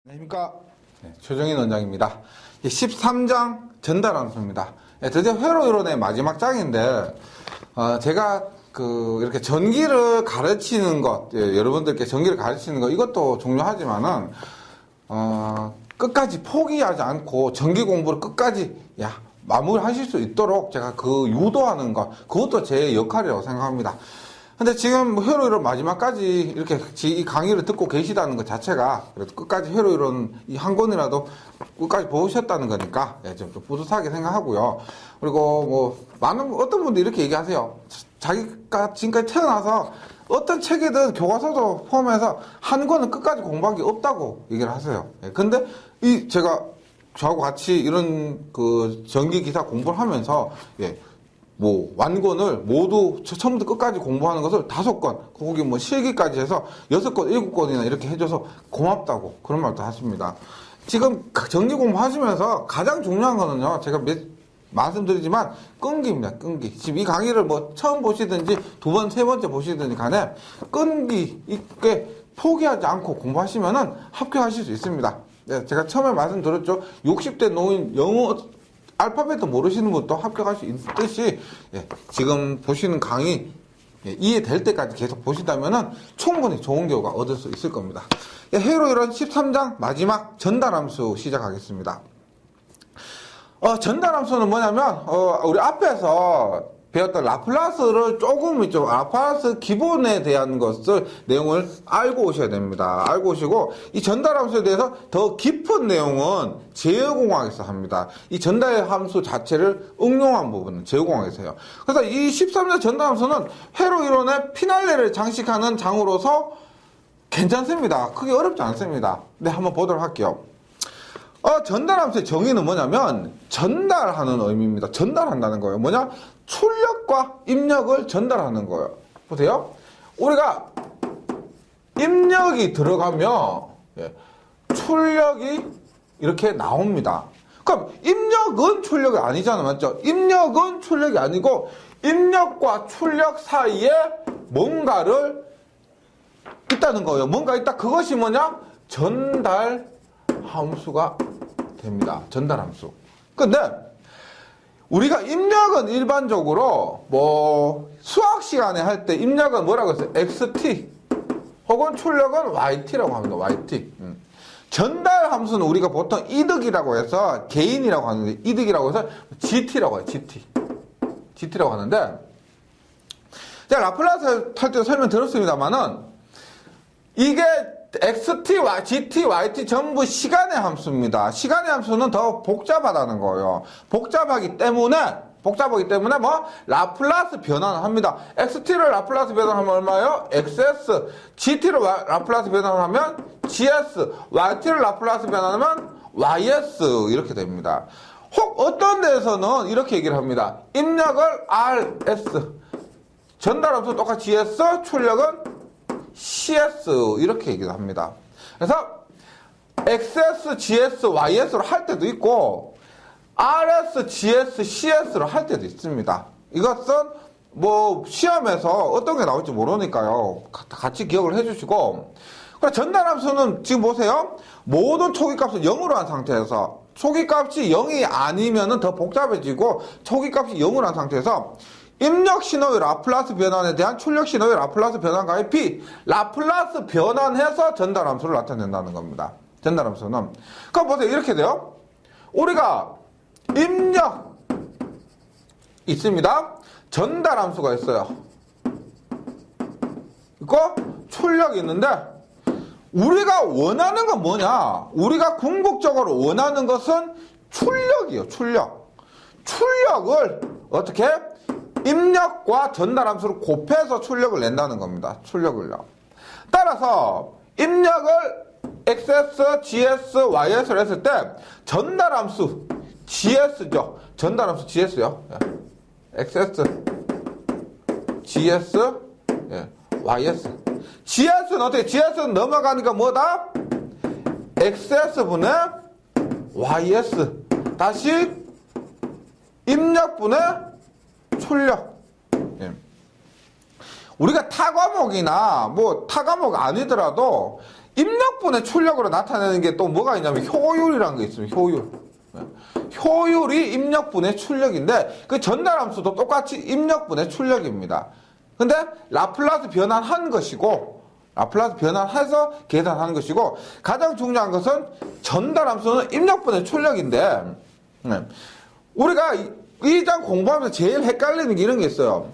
안녕하십니까. 최종인 원장입니다. 13장 전달함수입니다. 드디어 회로 이론의 마지막 장인데, 제가 이렇게 전기를 가르치는 것, 여러분들께 전기를 가르치는 것, 이것도 중요하지만은, 끝까지 포기하지 않고 전기 공부를 끝까지, 마무리하실 수 있도록 제가 유도하는 것, 그것도 제 역할이라고 생각합니다. 근데 지금 회로 이론 마지막까지 이렇게 이 강의를 듣고 계시다는 것 자체가 그래도 끝까지 회로 이론 이 한 권이라도 끝까지 보셨다는 거니까 좀 뿌듯하게 생각하고요. 그리고 어떤 분들이 이렇게 얘기하세요. 자기가 지금까지 태어나서 어떤 책이든 교과서도 포함해서 한 권은 끝까지 공부한 게 없다고 얘기를 하세요. 근데 제가 저하고 같이 이런 전기 기사 공부를 하면서 완권을 모두 처음부터 끝까지 공부하는 것을 5권, 거기 실기까지 해서 6권, 7권이나 이렇게 해줘서 고맙다고 그런 말도 하십니다. 지금 전기 공부하시면서 가장 중요한 거는요, 제가 말씀드리지만 끈기입니다. 끈기. 지금 이 강의를 처음 보시든지 2번, 3번째 보시든지 간에 끈기 있게 포기하지 않고 공부하시면은 합격하실 수 있습니다. 제가 처음에 말씀드렸죠. 60대 노인 영어 알파벳도 모르시는 분도 합격할 수 있듯이 지금 보시는 강의 이해될 때까지 계속 보신다면은 충분히 좋은 결과 얻을 수 있을 겁니다. 회로 이론 13장 마지막 전달함수 시작하겠습니다. 전달함수는 뭐냐면 우리 앞에서 배웠던 라플라스를 라플라스 기본에 대한 것을 내용을 알고 오셔야 됩니다. 알고 오시고 이 전달함수에 대해서 더 깊은 내용은 제어공학에서 합니다. 이 전달함수 자체를 응용한 부분은 제어공학에서 해요. 그래서 이 13장 전달함수는 회로 이론의 피날레를 장식하는 장으로서 괜찮습니다. 크게 어렵지 않습니다. 네, 한번 보도록 할게요. 전달함수의 정의는 뭐냐면 전달하는 의미입니다. 전달한다는 거예요. 뭐냐? 출력과 입력을 전달하는 거예요. 보세요. 우리가 입력이 들어가면 출력이 이렇게 나옵니다. 그럼 입력은 출력이 아니잖아요. 맞죠? 입력은 출력이 아니고 입력과 출력 사이에 뭔가를 있다는 거예요. 뭔가 있다. 그것이 뭐냐? 전달함수가 됩니다. 전달함수. 근데 우리가 입력은 일반적으로 수학 시간에 할 때 입력은 뭐라고 했어요? XT 혹은 출력은 YT라고 합니다. YT. 전달 함수는 우리가 보통 이득이라고 해서 개인이라고 하는데 이득이라고 해서 GT라고 해요. GT라고 하는데 제가 라플라스 할 때 설명 들었습니다만은 이게 XT, GT, YT 전부 시간의 함수입니다. 시간의 함수는 더 복잡하다는 거예요. 복잡하기 때문에 라플라스 변환을 합니다. XT를 라플라스 변환하면 얼마예요? XS. GT를 라플라스 변환하면 GS. YT를 라플라스 변환하면 YS. 이렇게 됩니다. 혹 어떤 데에서는 이렇게 얘기를 합니다. 입력을 RS. 전달함수 똑같이 GS, 출력은 CS 이렇게 얘기도 합니다. 그래서 XS, GS, YS로 할 때도 있고 RS, GS, CS로 할 때도 있습니다. 이것은 시험에서 어떤 게 나올지 모르니까요. 같이 기억을 해주시고 전달함수는 지금 보세요. 모든 초기값을 0으로 한 상태에서 초기값이 0이 아니면은 더 복잡해지고 초기값이 0으로 한 상태에서 입력 신호의 라플라스 변환에 대한 출력 신호의 라플라스 변환과의 비, 라플라스 변환해서 전달함수를 나타낸다는 겁니다. 전달함수는. 그럼 보세요. 이렇게 돼요. 우리가 입력 있습니다. 전달함수가 있어요. 있고 출력이 있는데 우리가 원하는 건 뭐냐? 우리가 궁극적으로 원하는 것은 출력이에요. 출력을 어떻게? 입력과 전달함수를 곱해서 출력을 낸다는 겁니다. 출력을요. 따라서 입력을 XS, GS, YS를 했을 때 전달함수 GS죠. 전달함수 GS요. XS, GS, YS. GS는 어떻게? GS는 넘어가니까 뭐다? XS분의 YS. 다시 입력분의 출력. 우리가 타과목이나 뭐 타과목 아니더라도 입력분의 출력으로 나타내는 게 또 뭐가 있냐면 효율이라는 게 있습니다. 효율. 효율이 입력분의 출력인데 그 전달함수도 똑같이 입력분의 출력입니다. 근데 라플라스 변환한 것이고 라플라스 변환해서 계산하는 것이고 가장 중요한 것은 전달함수는 입력분의 출력인데 우리가 이 장 공부하면서 제일 헷갈리는 게 이런 게 있어요.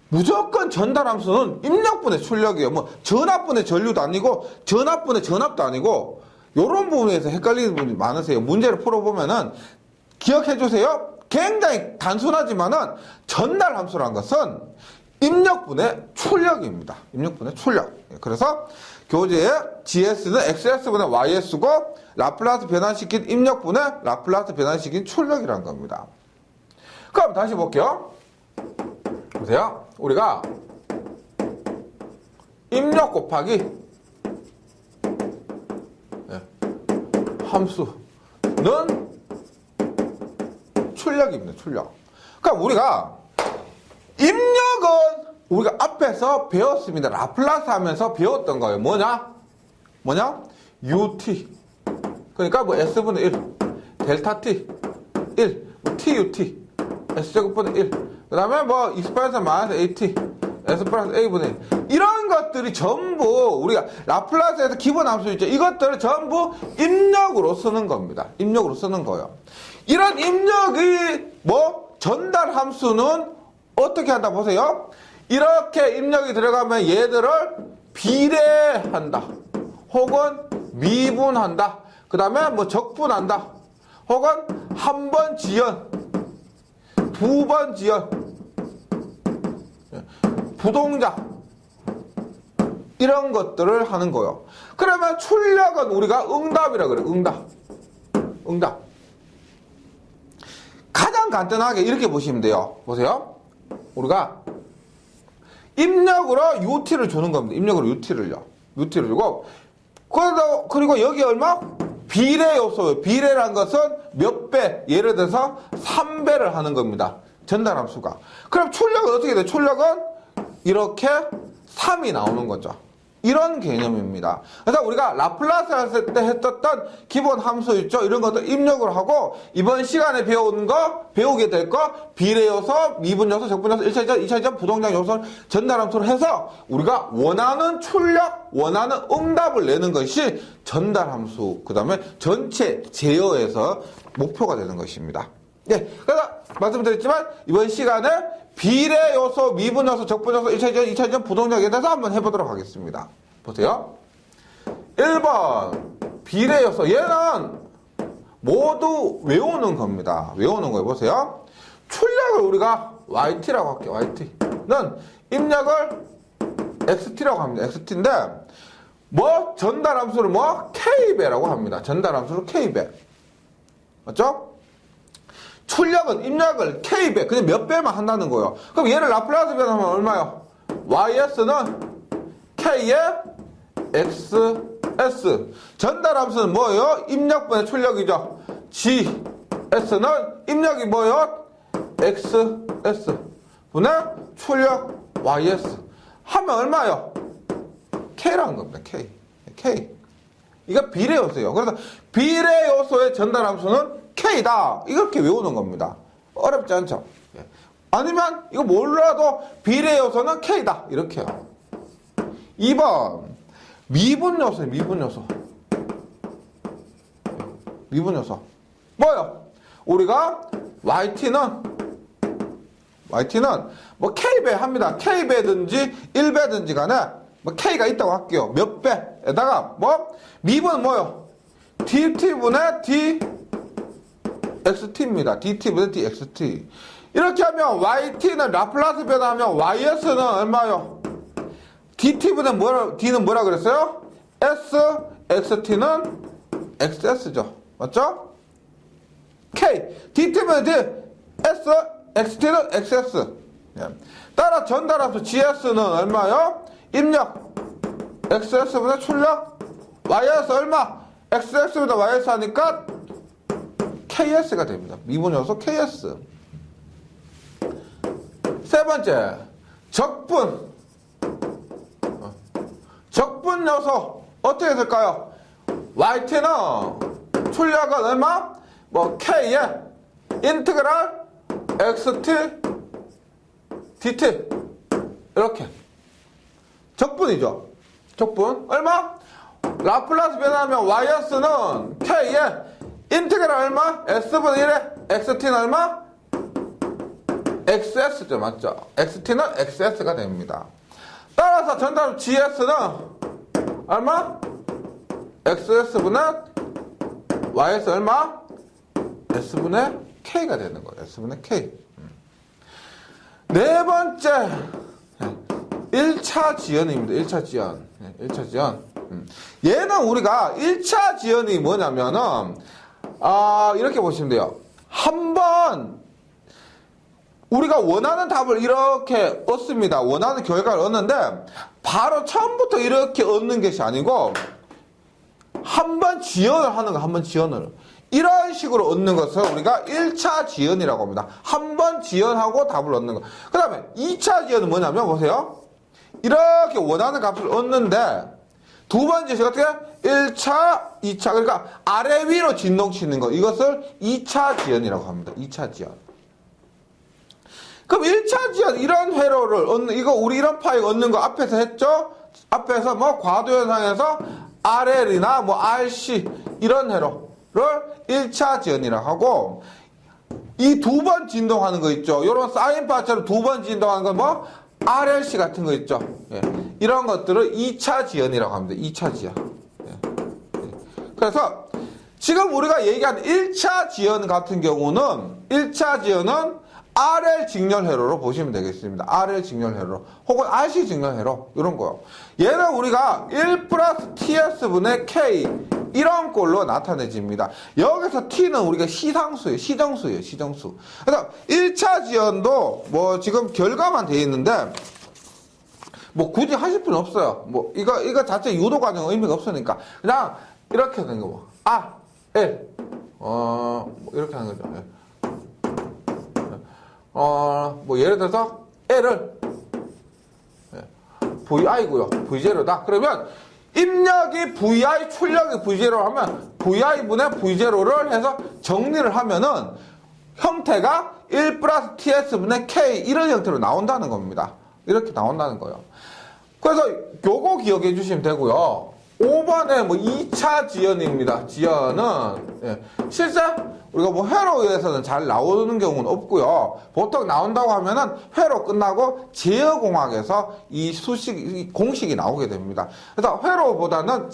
무조건 전달함수는 입력분의 출력이에요. 뭐 전압분의 전류도 아니고 전압분의 전압도 아니고 이런 부분에서 헷갈리는 분이 많으세요. 문제를 풀어보면은 기억해 주세요. 굉장히 단순하지만은 전달함수란 것은 입력분의 출력입니다. 입력분의 출력. 그래서 교재에 GS는 XS분의 YS고 라플라스 변환시킨 입력분의 라플라스 변환시킨 출력이라는 겁니다. 그럼 다시 볼게요. 보세요. 우리가 입력 곱하기 함수는 출력입니다. 출력. 그러니까 우리가 입력은 우리가 앞에서 배웠습니다. 라플라스 하면서 배웠던 거예요. 뭐냐? UT. 그러니까 뭐 S분의 1, 델타 T, 1, 뭐 TUT, S제곱분의 1. 그 다음에 뭐 X 플러스 마이너스 AT, S 플러스 A분의 1. 이런 것들이 전부 우리가 라플라스에서 기본 함수 있죠. 이것들을 전부 입력으로 쓰는 겁니다. 입력으로 쓰는 거예요. 이런 입력이 뭐 전달 함수는 어떻게 한다 보세요. 이렇게 입력이 들어가면 얘들을 비례한다. 혹은 미분한다. 그 다음에 뭐 적분한다. 혹은 한 번 지연, 두 번 지연, 부동작 이런 것들을 하는 거예요. 그러면 출력은 우리가 응답이라 그래요. 응답. 가장 간단하게 이렇게 보시면 돼요. 보세요. 우리가 입력으로 UT를 주는 겁니다. 입력으로 UT를 주고 그리고 여기 얼마? 비례 요소예요. 비례란 것은 몇 배? 예를 들어서 3배를 하는 겁니다. 전달함수가. 그럼 출력은 어떻게 돼요? 출력은 이렇게 3이 나오는 거죠. 이런 개념입니다. 그래서 우리가 라플라스 했을 때 했었던 기본 함수 있죠? 이런 것들 입력을 하고 이번 시간에 배우게 될 거 비례 요소, 미분 요소, 적분 요소, 1차 이전, 2차 이전, 부동작 요소, 전달 함수를 해서 우리가 원하는 출력, 원하는 응답을 내는 것이 전달 함수, 그 다음에 전체 제어에서 목표가 되는 것입니다. 네, 그래서 말씀드렸지만 이번 시간에 비례 요소, 미분 요소, 적분 요소, 1차 이전, 2차 이전, 부동작에 대해서 한번 해보도록 하겠습니다. 보세요. 1번 비례 요소. 얘는 모두 외우는 겁니다. 외우는 거예요. 보세요. 출력을 우리가 YT라고 할게요. YT는 입력을 XT라고 합니다. XT인데 뭐 전달 함수를 뭐 K배라고 합니다. 전달 함수를 K배. 맞죠? 출력은 입력을 K배, 그냥 몇 배만 한다는 거예요. 그럼 얘를 라플라스 변환하면 얼마요? YS는 K의 XS. 전달 함수는 뭐예요? 입력분의 출력이죠. GS는 입력이 뭐예요? XS. 분의 출력 YS. 하면 얼마요? K라는 겁니다. K. 이거 비례 요소예요. 그래서 비례 요소의 전달 함수는 K다. 이렇게 외우는 겁니다. 어렵지 않죠? 아니면 이거 몰라도 비례 요소는 K다. 이렇게요. 2번 미분 요소예요. 미분 요소. 뭐요? 우리가 YT는 뭐 K배 합니다. K배든지 1배든지 간에 뭐 K가 있다고 할게요. 몇 배에다가 뭐 미분은 뭐요? DT분의 DXT입니다. DT분의 DXT. 이렇게 하면 YT는 라플라스 변화하면 YS는 얼마요? DT분의 D는 뭐라 그랬어요? S, XT는 XS죠. 맞죠? K, DT분의 D, S, XT는 XS. 따라 전달함수 GS는 얼마요? 입력 XS분의 출력 YS 얼마? XS분의 YS 하니까 KS가 됩니다. 미분 요소 KS. 세 번째, 적분. 적분 요소 어떻게 될까요? yt는 출력은 얼마? 뭐 k에 인테그랄 xt dt 이렇게 적분이죠. 적분 얼마? 라플라스 변화하면 ys는 k에 인테그랄 얼마? s분의 1에 xt는 얼마? xs죠. 맞죠? xt는 xs가 됩니다. 따라서 전답 gs는 얼마? xs분의 ys 얼마? s분의 k가 되는 거예요. s분의 k. 네 번째 1차 지연입니다. 1차 지연. 1차 지연. 얘는 우리가 1차 지연이 뭐냐면은 이렇게 보시면 돼요. 한번 우리가 원하는 답을 이렇게 얻습니다. 원하는 결과를 얻는데 바로 처음부터 이렇게 얻는 것이 아니고 한 번 지연을 하는 거, 한 번 지연을. 이런 식으로 얻는 것을 우리가 1차 지연이라고 합니다. 한 번 지연하고 답을 얻는 거. 그 다음에 2차 지연은 뭐냐면 보세요. 이렇게 원하는 값을 얻는데 두 번째 시가 어떻게? 1차, 2차. 그러니까 아래 위로 진동치는 거. 이것을 2차 지연이라고 합니다. 2차 지연. 그럼 1차 지연 이런 회로를 얻는, 이거 우리 이런 파일 얻는 거 앞에서 했죠? 앞에서 뭐 과도 현상에서 RL이나 뭐 RC 이런 회로를 1차 지연이라고 하고, 이 두 번 진동하는 거 있죠? 요런 사인파처럼 두 번 진동하는 건 뭐? RLC 같은 거 있죠? 예. 이런 것들을 2차 지연이라고 합니다. 2차 지연. 예. 그래서 지금 우리가 얘기한 1차 지연 같은 경우는 1차 지연은 RL 직렬 회로로 보시면 되겠습니다. RL 직렬 회로 혹은 RC 직렬 회로 이런 거요. 얘는 우리가 1 플러스 TS분의 K 이런 꼴로 나타내집니다. 여기서 T는 우리가 시상수예요. 시정수예요. 시정수. 그래서 1차 지연도 뭐 지금 결과만 돼 있는데 뭐 굳이 하실 필요는 없어요. 뭐 이거 자체 유도 과정 의미가 없으니까 그냥 이렇게 하는 거 뭐. L 뭐 이렇게 하는 거죠. 뭐 예를 들어서 L을 VI고요. V0다. 그러면 입력이 VI, 출력이 V0 하면 VI분의 V0를 해서 정리를 하면은 형태가 1 플러스 TS분의 K 이런 형태로 나온다는 겁니다. 이렇게 나온다는 거예요. 그래서 요거 기억해 주시면 되고요. 5번에 뭐 2차 지연입니다. 지연은 실제 우리가 뭐 회로에서는 잘 나오는 경우는 없고요. 보통 나온다고 하면은 회로 끝나고 제어공학에서 이 이 공식이 나오게 됩니다. 그래서 회로보다는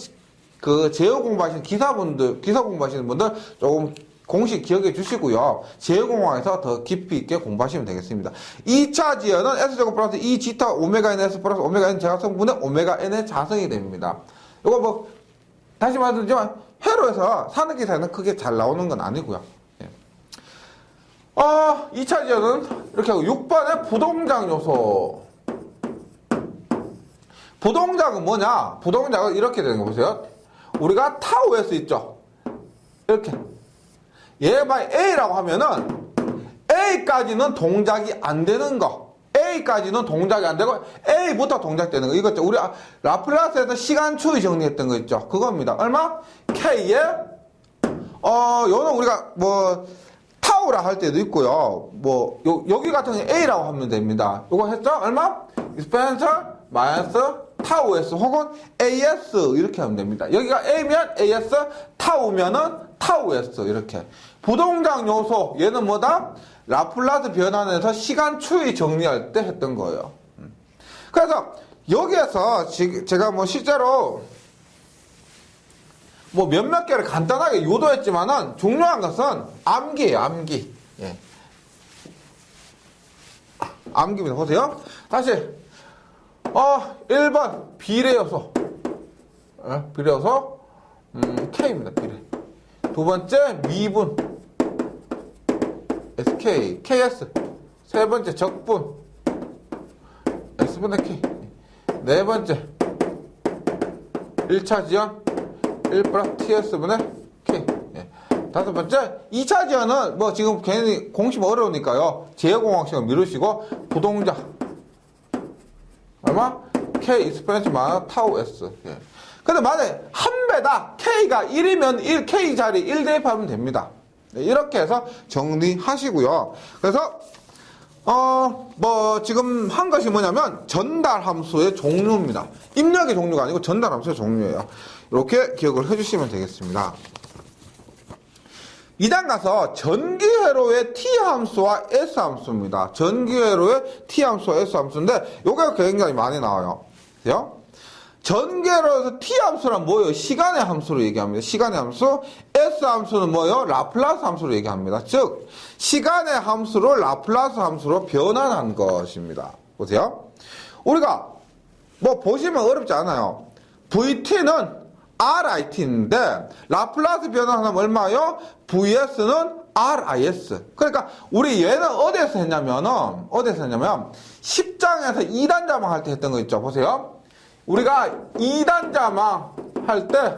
그 제어 공부하시는 기사 공부하시는 분들 조금 공식 기억해 주시고요. 제어공학에서 더 깊이 있게 공부하시면 되겠습니다. 2차 지연은 S제곱 플러스 2지타 오메가 N S 플러스 오메가 N 제각성분의 오메가 N의 자성이 됩니다. 이거 뭐 다시 말씀드리지만 회로에서 사는 기사에는 크게 잘 나오는 건 아니고요. 2차 지연은 이렇게 하고 6번에 부동작 요소. 부동작은 뭐냐? 부동작은 이렇게 되는 거 보세요. 우리가 타우 S 있죠? 이렇게. 얘가 A라고 하면은 A까지는 동작이 안 되는 거. A까지는 동작이 안 되고 A부터 동작되는 거. 이거 있죠. 우리 라플라스에서 시간 추이 정리했던 거 있죠. 그겁니다. 얼마? K에 요는 우리가 뭐 타우라 할 때도 있고요. 뭐 여기 같은 경우 A라고 하면 됩니다. 요거 했죠? 얼마? exponential 마이너스 타우 S 혹은 AS 이렇게 하면 됩니다. 여기가 A면 AS, 타우면은 타우 S 이렇게. 부동작 요소 얘는 뭐다? 라플라스 변환에서 시간 추이 정리할 때 했던 거예요. 그래서 여기에서 제가 뭐 실제로 뭐 몇몇 개를 간단하게 유도했지만은 중요한 것은 암기예요. 암기. 예. 암기입니다. 보세요. 다시 1번 비례 요소. 비례 요소 K입니다. 비례. 두 번째 미분 SK, KS. 세 번째 적분 S분의 K. 네 번째 1차 지연 1 플러스 TS분의 K. 예. 다섯 번째 2차 지연은 뭐 지금 괜히 공식 어려우니까요. 제어공학식을 미루시고 부동작 얼마? K 익스포넨셜 마이너스 타우 S. 예. 근데 만약에 한 배다. K가 1이면 1, K 자리 1 대입하면 됩니다. 네, 이렇게 해서 정리하시고요. 그래서 지금 한 것이 뭐냐면 전달 함수의 종류입니다. 입력의 종류가 아니고 전달 함수의 종류예요. 이렇게 기억을 해주시면 되겠습니다. 2단 가서 전기회로의 T 함수와 S 함수입니다. 전기회로의 T 함수와 S 함수인데 요게 굉장히 많이 나와요. 그죠? 전기회로에서 T 함수란 뭐예요? 시간의 함수로 얘기합니다. 시간의 함수. S 함수는 뭐예요? 라플라스 함수로 얘기합니다. 즉 시간의 함수를 라플라스 함수로 변환한 것입니다. 보세요. 우리가 보시면 어렵지 않아요. VT는 RIT인데 라플라스 변환하면 얼마요? VS는 RIS. 그러니까 우리 얘는 어디에서 했냐면 10장에서 2단 자망 할 때 했던 거 있죠. 보세요. 우리가 2단 자망 할 때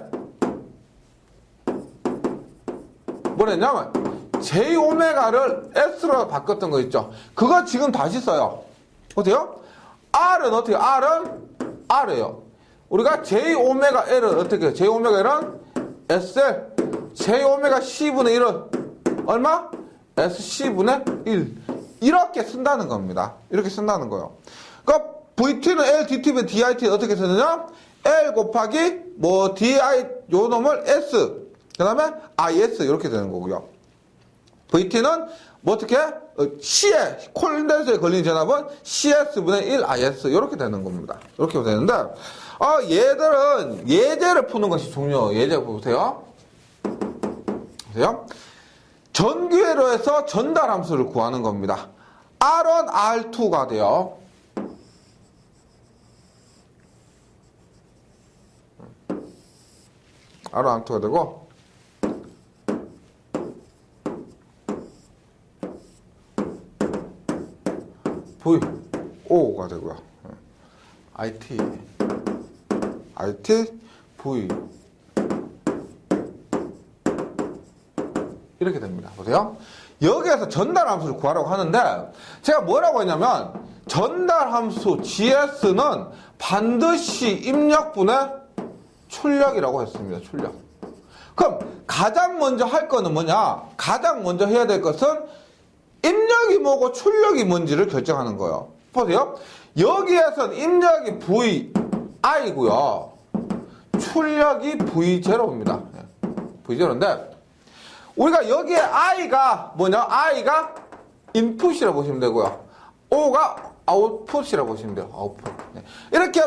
뭐랬냐면 J오메가를 S로 바꿨던 거 있죠. 그거 지금 다시 써요. 보세요. R은 어떻게? R은 R예요. 우리가 J오메가 L은 어떻게 해요? J오메가 L은 SL, J오메가 C분의 1은 얼마? SC분의 1. 이렇게 쓴다는 겁니다. 이렇게 쓴다는 거예요. 그러니까 VT는 L, DT는 DIT는 어떻게 쓰느냐? L 곱하기 DI 요 놈을 S, 그 다음에 IS 이렇게 되는 거고요. VT는 어떻게? C에 콘덴서에 걸린 전압은 CS분의 1 IS 이렇게 되는 겁니다. 이렇게 되는데 얘들은 예제를 푸는 것이 중요해요. 예제 보세요. 보세요. 전기회로에서 전달 함수를 구하는 겁니다. R1, R2가 돼요. R1, R2가 되고 VO가 되고요. IT, V 이렇게 됩니다. 보세요. 여기에서 전달 함수를 구하라고 하는데 제가 뭐라고 했냐면 전달 함수 GS는 반드시 입력분의 출력이라고 했습니다. 출력. 그럼 가장 먼저 할 거는 뭐냐? 가장 먼저 해야 될 것은 입력이 뭐고 출력이 뭔지를 결정하는 거예요. 보세요. 여기에선 입력이 VI고요. 출력이 V0입니다. V0인데 우리가 여기에 I가 뭐냐? I가 인풋이라고 보시면 되고요. O가 아웃풋이라고 보시면 돼요. 아웃풋. 이렇게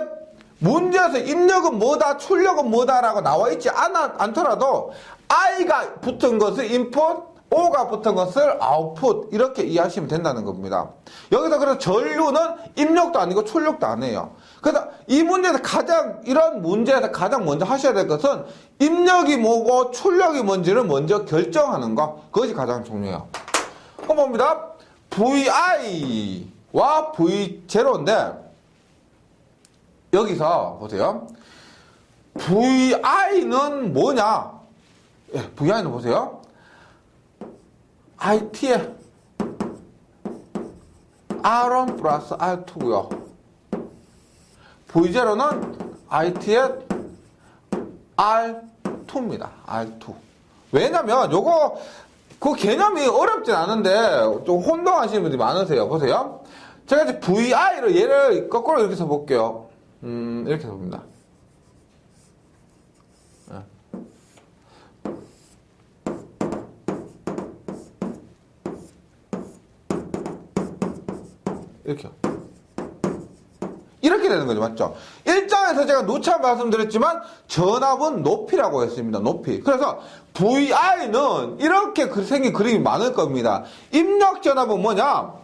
문제에서 입력은 뭐다, 출력은 뭐다라고 나와 있지 않더라도 I가 붙은 것을 인풋, O가 붙은 것을 아웃풋 이렇게 이해하시면 된다는 겁니다. 여기서 그래서 전류는 입력도 아니고 출력도 아니에요. 그래서 이 문제에서 이런 문제에서 가장 먼저 하셔야 될 것은 입력이 뭐고 출력이 뭔지를 먼저 결정하는 거. 그것이 가장 중요해요. 그럼 봅니다. VI와 V0인데 여기서 보세요. VI는 뭐냐? 예, VI는 보세요. IT의 R1 플러스 R2고요. V0는 IT의 R2입니다. R2. 왜냐면 요거 그 개념이 어렵진 않은데 좀 혼동하시는 분들이 많으세요. 보세요. 제가 이제 VI를 얘를 거꾸로 이렇게 써볼게요. 이렇게 써봅니다. 이렇게요. 이렇게 되는 거죠. 맞죠? 1장에서 제가 누차 말씀드렸지만 전압은 높이라고 했습니다. 높이. 그래서 VI는 이렇게 생긴 그림이 많을 겁니다. 입력 전압은 뭐냐?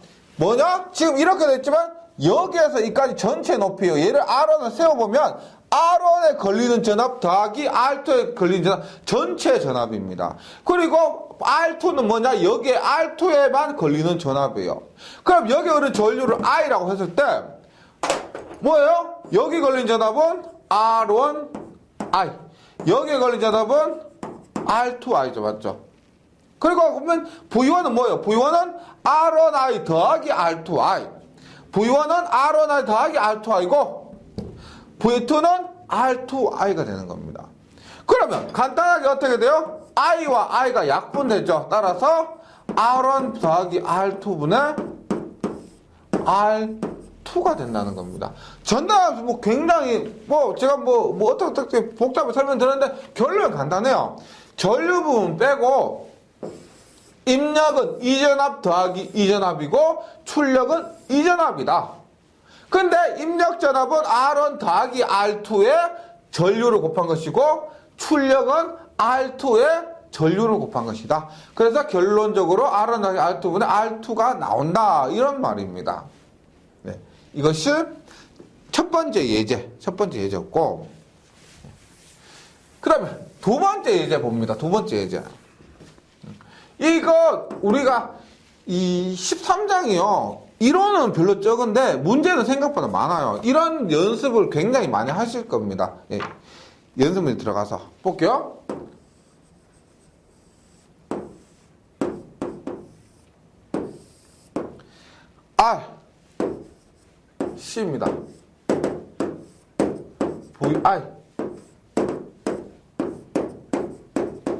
지금 이렇게 됐지만 여기에서 이까지 전체 높이요. 얘를 R1을 세워보면 R1에 걸리는 전압 더하기 R2에 걸리는 전압 전체 전압입니다. 그리고 R2는 뭐냐? 여기에 R2에만 걸리는 전압이에요. 그럼 여기 오는 전류를 I라고 했을 때 뭐예요? 여기 걸린 전압은 R1I. 여기에 걸린 전압은 R2I죠. 맞죠? 그리고 그러면 V1은 뭐예요? V1은 R1I 더하기 R2I. V1은 R1I 더하기 R2I고 V2는 R2I가 되는 겁니다. 그러면 간단하게 어떻게 돼요? I와 I가 약분되죠. 따라서 R1 더하기 R2분의 R2가 된다는 겁니다. 전달함수 뭐 굉장히 제가 어떻게 복잡하게 설명드렸는데 결론은 간단해요. 전류 부분 빼고 입력은 이전압 더하기 이전압이고 출력은 이전압이다. 근데 입력 전압은 R1 더하기 R2에 전류를 곱한 것이고 출력은 R2에 전류를 곱한 것이다. 그래서 결론적으로 R1 더하기 R2분의 R2가 나온다. 이런 말입니다. 네. 이것이 첫 번째 예제였고, 그러면 두 번째 예제 봅니다. 두 번째 예제. 이거 우리가 이 13장이요. 이론은 별로 적은데 문제는 생각보다 많아요. 이런 연습을 굉장히 많이 하실 겁니다. 예. 연습문에 들어가서 볼게요. R C입니다. VI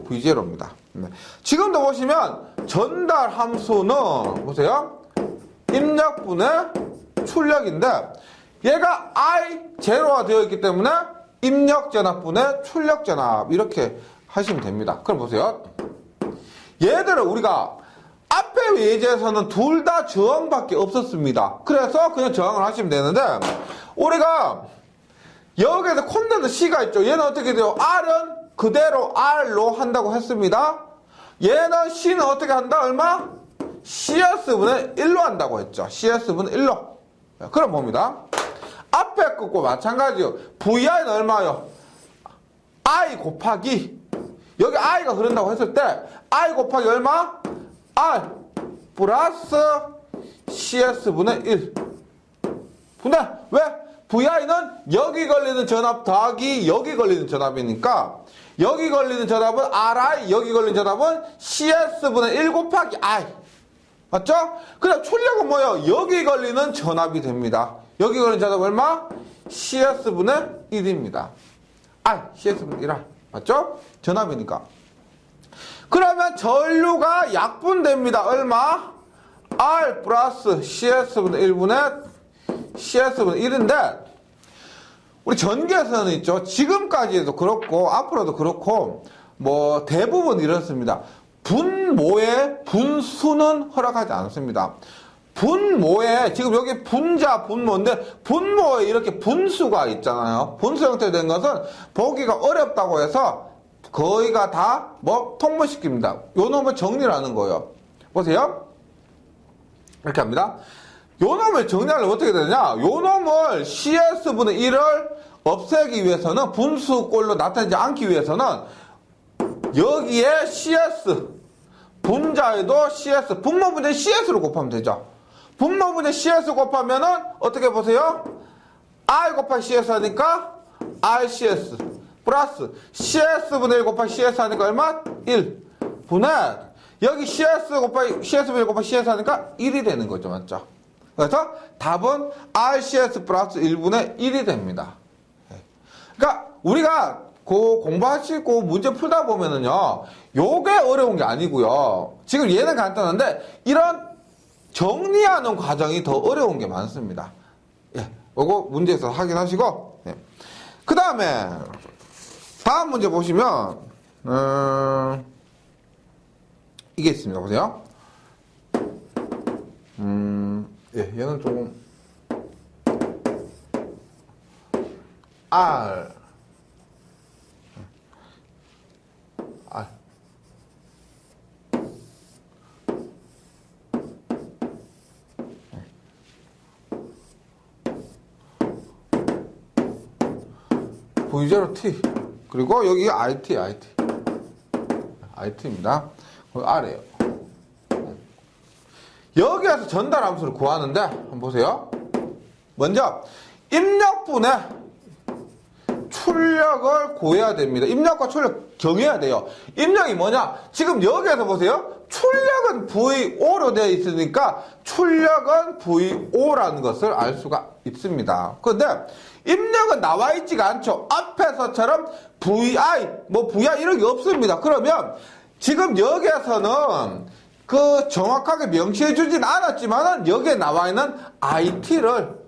V0입니다. 네. 지금도 보시면 전달 함수는 보세요. 입력분의 출력인데 얘가 I0가 되어 있기 때문에 입력 전압분의 출력 전압 이렇게 하시면 됩니다. 그럼 보세요. 얘들은 우리가 앞에 예제에서는 둘 다 저항밖에 없었습니다. 그래서 그냥 저항을 하시면 되는데 우리가 여기에서 콘덴서 C가 있죠. 얘는 어떻게 돼요? R은 그대로 R로 한다고 했습니다. 얘는 C는 어떻게 한다? 얼마? CS분의 1로 한다고 했죠. CS분의 1로. 그럼 봅니다. 앞에 것과 마찬가지요. VI는 얼마요? I 곱하기 여기 I가 흐른다고 했을 때 I 곱하기 얼마? R 플러스 CS분의 1 분의 왜? VI는 여기 걸리는 전압 더하기 여기 걸리는 전압이니까 여기 걸리는 전압은 RI 여기 걸리는 전압은 CS분의 1 곱하기 I 맞죠? 그럼 출력은 뭐예요? 여기 걸리는 전압이 됩니다. 여기 걸리는 전압 얼마? CS분의 1입니다. I CS분의 1R 맞죠? 전압이니까. 그러면 전류가 약분됩니다. 얼마? R 플러스 CS분의 1분의 CS분의 1인데 우리 전기에서는 있죠. 지금까지도 그렇고 앞으로도 그렇고 대부분 이렇습니다. 분모의 분수는 허락하지 않습니다. 분모에 지금 여기 분자 분모인데 분모에 이렇게 분수가 있잖아요. 분수 형태로 된 것은 보기가 어렵다고 해서 거의가 다 통분시킵니다. 요 놈을 정리를 하는 거예요. 보세요. 이렇게 합니다. 요 놈을 정리하려면 어떻게 되느냐? 요 놈을 CS분의 1을 없애기 위해서는 분수꼴로 나타내지 않기 위해서는 여기에 CS 분자에도 CS 분모분의 CS로 곱하면 되죠. 분모분의 CS 곱하면은 어떻게 보세요? I 곱하기 CS 하니까 RCS 플러스 CS분의 1 곱하기 CS 하니까 얼마? 1 분의 여기 CS 곱하기 CS분의 1 곱하기 CS 하니까 1이 되는 거죠. 맞죠? 그래서 답은 RCS 플러스 1분의 1이 됩니다. 그러니까 우리가 공부하시고 문제 풀다 보면은요, 요게 어려운 게 아니고요. 지금 얘는 간단한데 이런 정리하는 과정이 더 어려운 게 많습니다. 예, 요거 문제에서 확인하시고, 예. 그 다음에 다음 문제 보시면 이게 있습니다. 보세요. 예, 얘는 조금 R V0T 그리고 여기 IT입니다. R이에요. 여기에서 전달 함수를 구하는데 한번 보세요. 먼저 입력분의 출력을 구해야 됩니다. 입력과 출력 정해야 돼요. 입력이 뭐냐? 지금 여기에서 보세요. 출력은 VO로 되어 있으니까 출력은 VO라는 것을 알 수가 있습니다. 그런데 입력은 나와 있지가 않죠. 앞에서처럼 VI, VI 이런 게 없습니다. 그러면 지금 여기에서는 그 정확하게 명시해 주진 않았지만은 여기에 나와 있는 I를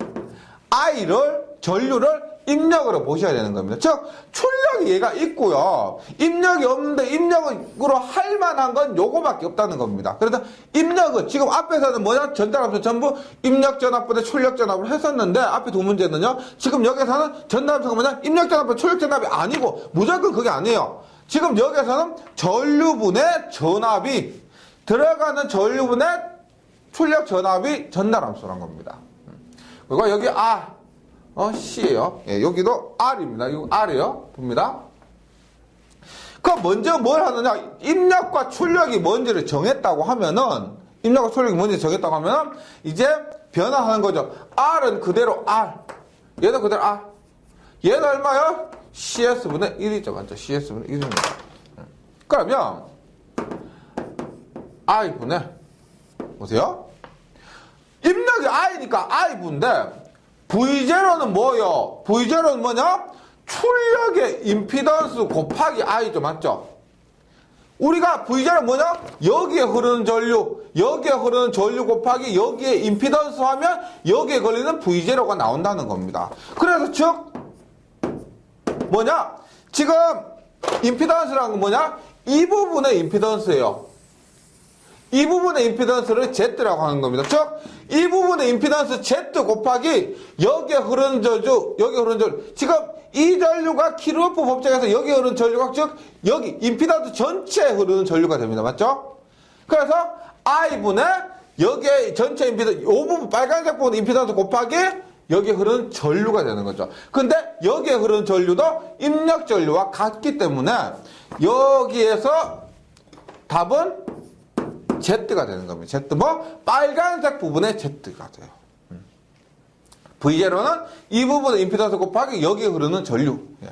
전류를 입력으로 보셔야 되는 겁니다. 즉, 출력이 얘가 있고요. 입력이 없는데 입력으로 할 만한 건 요거밖에 없다는 겁니다. 그래서 입력은 지금 앞에서는 뭐냐? 전달함수 전부 입력전압보다 출력전압을 했었는데 앞에 두 문제는요. 지금 여기서는 전달함수가 뭐냐? 입력전압보다 출력전압이 아니고 무조건 그게 아니에요. 지금 여기서는 전류분의 전압이 들어가는 전류분의 출력전압이 전달함수란 겁니다. 그리고 여기 C예요. 예, 여기도 R입니다. 이거 R이에요. 봅니다. 그럼 먼저 뭘 하느냐? 입력과 출력이 뭔지를 정했다고 하면은, 이제 변화하는 거죠. R은 그대로 R. 얘도 그대로 R. 얘는 얼마요? CS분의 1이죠. 맞죠? CS분의 1입니다. 그러면, I분의, 보세요. 입력이 I니까 I분인데, V0는 뭐요? V0는 뭐냐? 출력의 임피던스 곱하기 I죠. 맞죠? 우리가 V0는 뭐냐? 여기에 흐르는 전류 곱하기 여기에 임피던스 하면 여기에 걸리는 V0가 나온다는 겁니다. 그래서 즉 뭐냐? 지금 임피던스라는 건 뭐냐? 이 부분의 임피던스예요. 이 부분의 임피던스를 Z라고 하는 겁니다. 즉, 이 부분의 임피던스 Z 곱하기 여기에 흐르는 전류. 지금 이 전류가 키르호프 법칙에서 여기에 흐르는 전류가 즉 여기 임피던스 전체에 흐르는 전류가 됩니다. 맞죠? 그래서 I분의 여기에 전체 임피던스, 이 부분 빨간색 부분 임피던스 곱하기 여기에 흐르는 전류가 되는 거죠. 근데 여기에 흐르는 전류도 입력 전류와 같기 때문에 여기에서 답은 Z가 되는 겁니다. Z 빨간색 부분에 Z가 돼요. V0는 이 부분의 임피던스 곱하기 여기에 흐르는 전류. 예.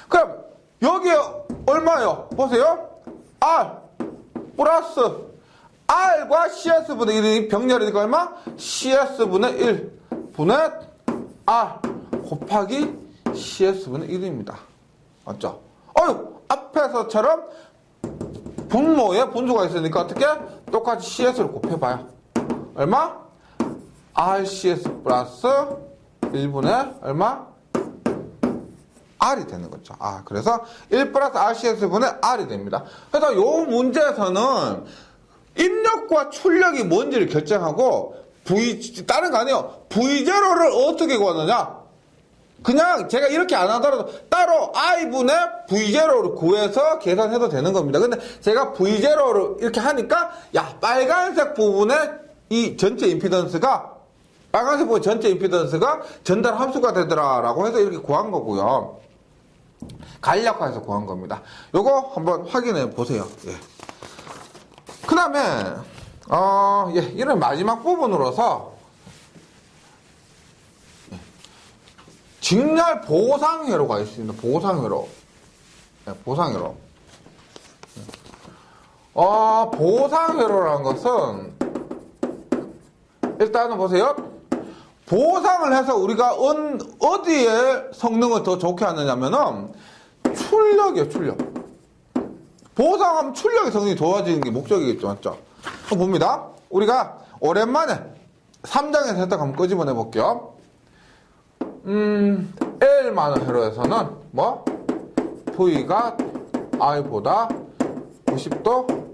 그럼 여기에 얼마요? 보세요. R 플러스 R과 CS분의 1이 병렬이니까 얼마? CS분의 1 분의 R 곱하기 CS분의 1입니다. 맞죠? 앞에서처럼 분모에 분수가 있으니까 어떻게? 똑같이 CS를 곱해봐요. 얼마? RCS 플러스 1분의 얼마? R이 되는 거죠. 그래서 1 플러스 RCS분의 R이 됩니다. 그래서 요 문제에서는 입력과 출력이 뭔지를 결정하고 다른 거 아니에요. V0를 어떻게 구하느냐? 그냥 제가 이렇게 안 하더라도 따로 I분의 V0를 구해서 계산해도 되는 겁니다. 근데 제가 V0를 이렇게 하니까 빨간색 부분의 이 전체 임피던스가 전달 함수가 되더라라고 해서 이렇게 구한 거고요. 간략화해서 구한 겁니다. 요거 한번 확인해 보세요. 예. 그 다음에 이런 마지막 부분으로서 직렬 보상회로가 있습니다. 보상회로. 보상회로라는 것은 일단은 보세요. 보상을 해서 우리가 어디에 성능을 더 좋게 하느냐면은 출력이에요. 출력. 보상하면 출력의 성능이 좋아지는 게 목적이겠죠. 맞죠? 그럼 봅니다. 우리가 오랜만에 3장에서 했다가 한번 끄집어내 볼게요. L만을 회로에서는 V가 I보다 90도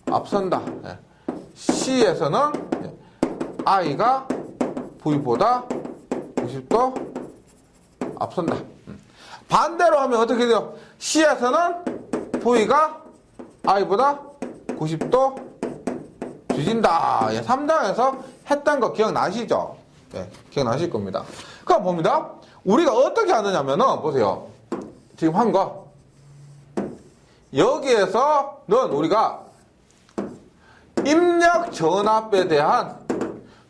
앞선다. C에서는 I가 V보다 90도 앞선다. 반대로 하면 어떻게 돼요? C에서는 V가 I보다 90도 뒤진다. 3장에서 했던 거 기억나시죠? 기억나실 겁니다. 그럼 봅니다. 우리가 어떻게 하느냐면은, 보세요. 지금 한 거. 여기에서는 우리가 입력 전압에 대한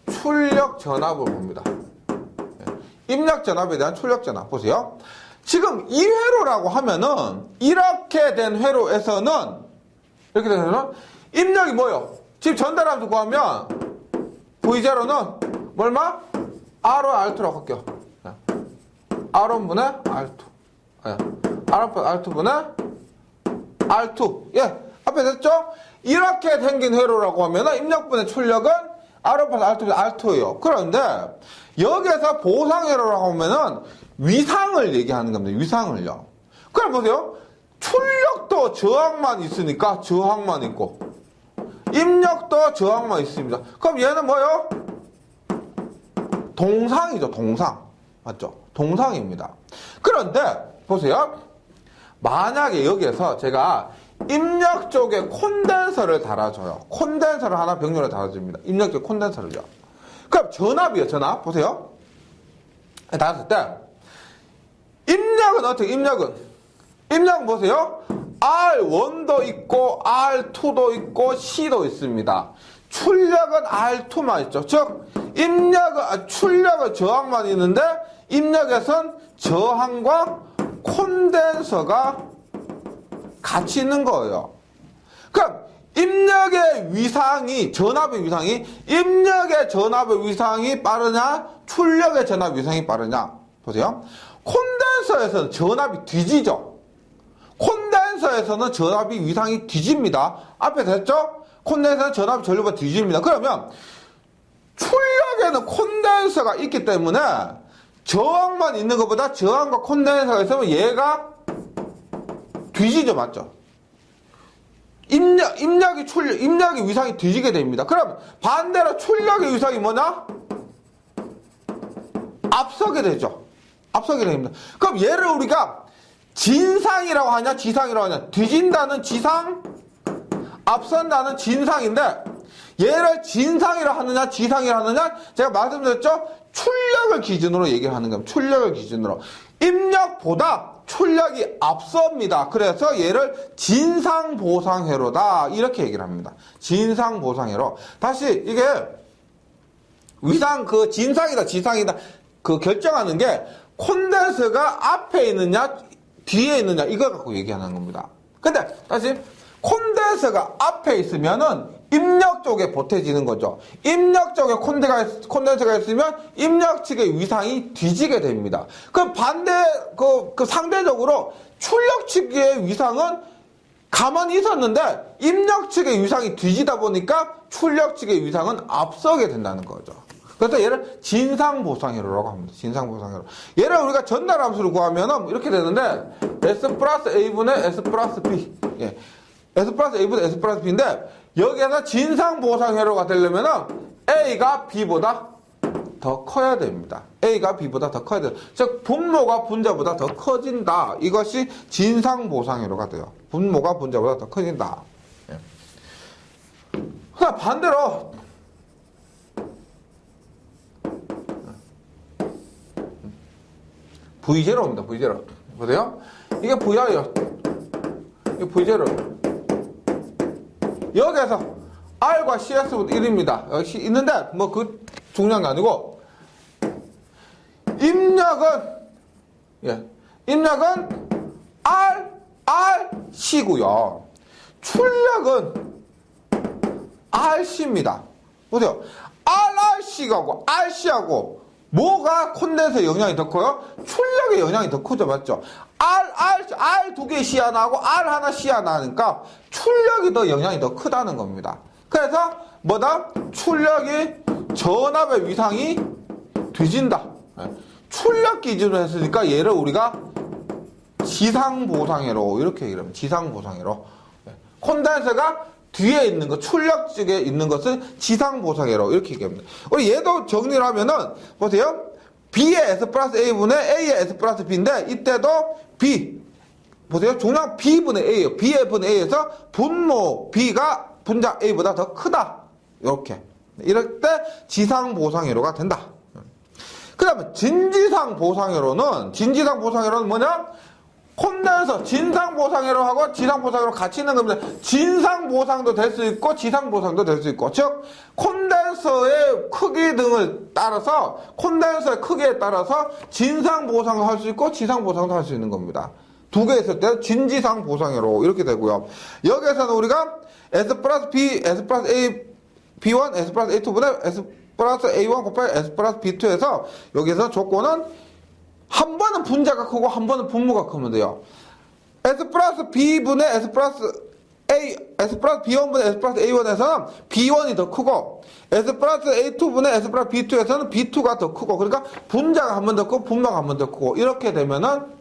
출력 전압을 봅니다. 입력 전압에 대한 출력 전압. 보세요. 지금 이 회로라고 하면은, 이렇게 된 회로에서는, 입력이 뭐예요? 지금 전달함수 구하면, V0는 얼마? R와 R2라고 할게요. R1분의 R2. 예. R1 플러스 R2분의 R2. 예. 앞에 됐죠? 이렇게 생긴 회로라고 하면 입력분의 출력은 R1 플러스 R2분의 R2예요. 그런데 여기에서 보상회로라고 하면은 위상을 얘기하는 겁니다. 위상을요. 그럼 보세요. 출력도 저항만 있으니까 저항만 있고 입력도 저항만 있습니다. 그럼 얘는 뭐요? 동상이죠. 동상. 맞죠? 동상입니다. 그런데 보세요. 만약에 여기에서 제가 입력 쪽에 콘덴서를 달아줘요. 콘덴서를 하나 병렬에 달아줍니다. 입력 쪽에 콘덴서를요. 그럼 전압이에요. 전압. 보세요. 달았을 때 입력은 어떻게? 입력은 보세요. R1도 있고 R2도 있고 C도 있습니다. 출력은 R2만 있죠. 즉 출력은 저항만 있는데 입력에선 저항과 콘덴서가 같이 있는 거예요. 그럼 입력의 위상이 입력의 전압의 위상이 빠르냐 출력의 전압 위상이 빠르냐 보세요. 콘덴서에서는 전압이 뒤지죠. 콘덴서에서는 전압이 위상이 뒤집니다. 앞에 됐죠? 콘덴서는 전압이 전류가 뒤집니다. 그러면 출력에는 콘덴서가 있기 때문에 저항만 있는 것보다 저항과 콘덴서가 있으면 얘가 뒤지죠. 맞죠? 입력의 위상이 뒤지게 됩니다. 그럼 반대로 출력의 위상이 뭐냐? 앞서게 되죠. 앞서게 됩니다. 그럼 얘를 우리가 진상이라고 하냐, 지상이라고 하냐? 뒤진다는 지상, 앞선다는 진상인데 얘를 진상이라 하느냐, 지상이라 하느냐? 제가 말씀드렸죠? 출력을 기준으로 얘기를 하는 겁니다. 출력을 기준으로. 입력보다 출력이 앞섭니다. 그래서 얘를 진상보상회로다. 이렇게 얘기를 합니다. 진상보상회로. 다시 이게 위상, 진상이다, 지상이다. 결정하는 게 콘덴서가 앞에 있느냐, 뒤에 있느냐, 이거 갖고 얘기하는 겁니다. 근데 다시 콘덴서가 앞에 있으면은 입력 쪽에 보태지는 거죠. 입력 쪽에 콘덴서가 있으면 입력 측의 위상이 뒤지게 됩니다. 그럼 상대적으로 출력 측의 위상은 가만히 있었는데 입력 측의 위상이 뒤지다 보니까 출력 측의 위상은 앞서게 된다는 거죠. 그래서 얘를 진상보상회로라고 합니다. 진상보상회로. 얘를 우리가 전달함수를 구하면은 이렇게 되는데 S 플러스 A분의 S 플러스 B. 예. S 플러스 A분의 S 플러스 B인데 여기에서 진상보상회로가 되려면은 A가 B보다 더 커야 됩니다. A가 B보다 더 커야 돼요. 즉 분모가 분자보다 더 커진다. 이것이 진상보상회로가 돼요. 분모가 분자보다 더 커진다. 예. 그러나 반대로 V0입니다. V0. 보세요. 이게 V이에요. 이게 V0. 여기에서 R과 CS는 1입니다. 여기 있는데 중요한 게 아니고 입력은 RC고요. 출력은 RC입니다. 보세요. RRC하고 RC하고 뭐가 콘덴서에 영향이 더 커요? 출력에 영향이 더 크죠. 맞죠? R 두 개 C 하나하고 R 하나 C 하나 하니까 출력이 더 영향이 더 크다는 겁니다. 그래서 출력이 전압의 위상이 뒤진다. 출력 기준으로 했으니까 얘를 우리가 지상보상회로 이렇게 얘기를 합니다. 지상보상회로. 콘덴서가 뒤에 있는 것, 출력 쪽에 있는 것을 지상보상회로 이렇게 얘기합니다. 우리 얘도 정리를 하면은 보세요. B의 S 플러스 A분의 A의 S 플러스 B인데 이때도 B 보세요. 중량 B분의 A예요. B의 분의 A에서 분모 B가 분자 A보다 더 크다. 이렇게. 이럴 때 지상보상회로가 된다. 그 다음에 진지상보상회로는 뭐냐? 콘덴서 진상보상회로하고 지상보상회로 같이 있는 겁니다. 진상보상도 될 수 있고 지상보상도 될 수 있고, 즉 콘덴서의 크기 등을 따라서 콘덴서의 크기에 따라서 진상보상도 할 수 있고 지상보상도 할 수 있는 겁니다. 두 개 있을 때 진지상보상회로 이렇게 되고요. 여기에서는 우리가 S 플러스 B, S 플러스 A, B1, S 플러스 A2보다 S 플러스 A1 곱하기 S 플러스 B2에서 여기서 조건은 한 번은 분자가 크고 한 번은 분모가 크면 돼요. S 플러스 B분의 S 플러스 A, S 플러스 B1분의 S 플러스 A1에서는 B1이 더 크고, S 플러스 A2분의 S 플러스 B2에서는 B2가 더 크고, 그러니까 분자가 한 번 더 크고, 분모가 한 번 더 크고, 이렇게 되면은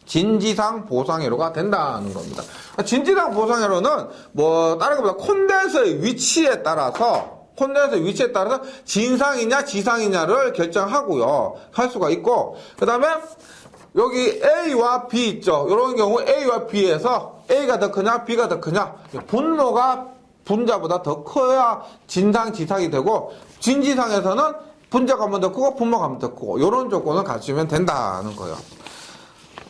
진지상 보상회로가 된다는 겁니다. 진지상 보상회로는 뭐, 다른 것보다 콘덴서의 위치에 따라서, 진상이냐, 지상이냐를 결정하고요. 할 수가 있고, 그 다음에 여기 A와 B 있죠. 이런 경우 A와 B에서 A가 더 크냐 B가 더 크냐, 분모가 분자보다 더 커야 진상 지상이 되고, 진지상에서는 분자가 한 번 더 크고 분모가 한 번 더 크고, 이런 조건을 갖추면 된다는 거예요.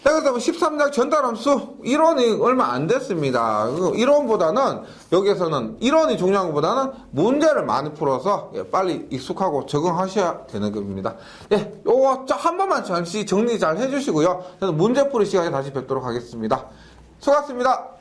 그래서 13장 전달함수 이론이 얼마 안 됐습니다. 이론보다는 여기에서는 이론이 중요한 것보다는 문제를 많이 풀어서 빨리 익숙하고 적응하셔야 되는 겁니다. 예, 요거 한 번만 잠시 정리 잘 해주시고요. 저는 문제 풀이 시간에 다시 뵙도록 하겠습니다. 수고하셨습니다.